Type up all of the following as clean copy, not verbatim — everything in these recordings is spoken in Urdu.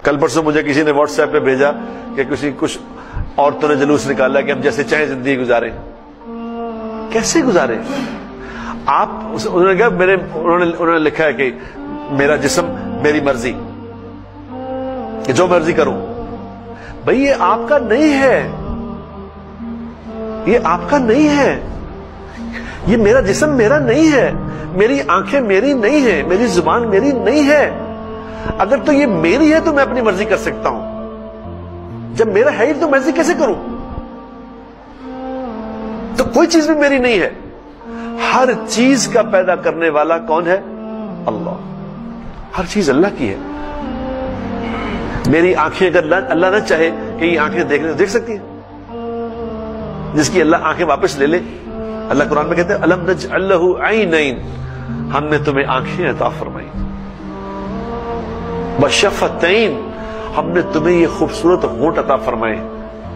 کل پرسوں مجھے کسی نے واٹس ایپ پہ بھیجا کہ کچھ عورتوں نے جلوس نکالا کہ ہم جیسے چاہیں زندگی گزاریں. کیسے گزاریں آپ؟ انہوں نے کہا انہوں نے لکھا ہے کہ میرا جسم میری مرضی، کہ جو مرضی کروں. بھئی یہ آپ کا نہیں ہے، یہ آپ کا نہیں ہے. یہ میرا جسم میرا نہیں ہے، میری آنکھیں میری نہیں ہے، میری زبان میری نہیں ہے. اگر تو یہ میری ہے تو میں اپنی مرضی کر سکتا ہوں. جب میرا ہے ہی تو مرضی کیسے کروں؟ تو کوئی چیز بھی میری نہیں ہے. ہر چیز کا پیدا کرنے والا کون ہے؟ اللہ. ہر چیز اللہ کی ہے. میری آنکھیں اگر اللہ نہ چاہے کہ یہ آنکھیں دیکھ سکتی ہیں؟ جس کی اللہ آنکھیں واپس لے لے. اللہ قرآن میں کہتے ہیں الم نجعل لہ عینین، ہم نے تمہیں آنکھیں عطا فرمائی. وشفتین، ہم نے تمہیں یہ خوبصورت ہونٹ عطا فرمائے.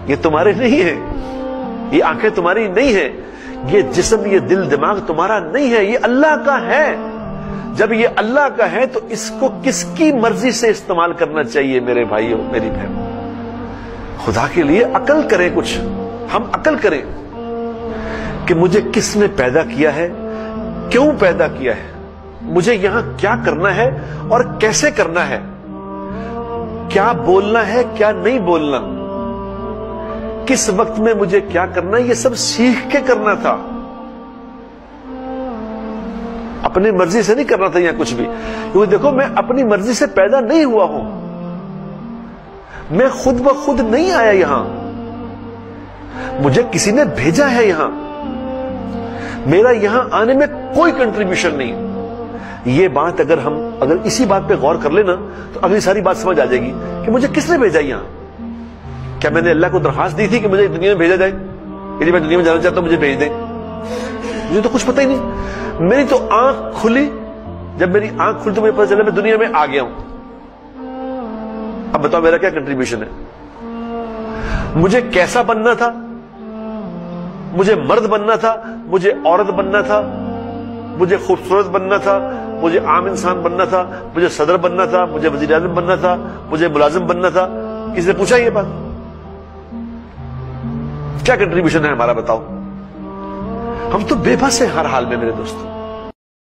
یہ تمہارے نہیں ہے، یہ آنکھیں تمہاری نہیں ہے، یہ جسم یہ دل دماغ تمہارا نہیں ہے، یہ اللہ کا ہے. جب یہ اللہ کا ہے تو اس کو کس کی مرضی سے استعمال کرنا چاہیے میرے بھائیوں میری بہن؟ خدا کے لیے عقل کریں. کچھ ہم عقل کریں کہ مجھے کس نے پیدا کیا ہے، کیوں پیدا کیا ہے، مجھے یہاں کیا کرنا ہے اور کیسے کرنا ہے، کیا بولنا ہے کیا نہیں بولنا، کس وقت میں مجھے کیا کرنا ہے. یہ سب سیکھ کے کرنا تھا، اپنی مرضی سے نہیں کرنا تھا یہاں کچھ بھی. کیونکہ دیکھو میں اپنی مرضی سے پیدا نہیں ہوا ہوں، میں خود بخود نہیں آیا یہاں، مجھے کسی نے بھیجا ہے یہاں. میرا یہاں آنے میں کوئی کنٹریبیوشن نہیں. یہ بات اگر اسی بات پہ غور کر لینا تو اگلی ساری بات سمجھ آ جائے گی کہ مجھے کس نے بھیجا یہاں. کیا میں نے اللہ کو درخواست دی تھی کہ مجھے دنیا میں بھیجا جائے کہ میں دنیا میں جانا چاہتا ہوں مجھے بھیج دیں؟ مجھے تو کچھ پتہ ہی نہیں. میری تو آنکھ کھلی، جب میری آنکھ کھلی تو مجھے پتہ چلا میں دنیا میں آ گیا ہوں. اب بتاؤ میرا کیا کنٹریبیوشن ہے؟ مجھے کیسا بننا تھا؟ مجھے مرد بننا تھا، مجھے عورت بننا تھا، مجھے خوبصورت بننا تھا، مجھے عام انسان بننا تھا، مجھے صدر بننا تھا، مجھے وزیر اعظم بننا تھا، مجھے ملازم بننا تھا. کسی نے پوچھا یہ بات؟ کیا کنٹریبیوشن ہے ہمارا بتاؤ؟ ہم تو بے بس ہیں ہر حال میں میرے دوستوں.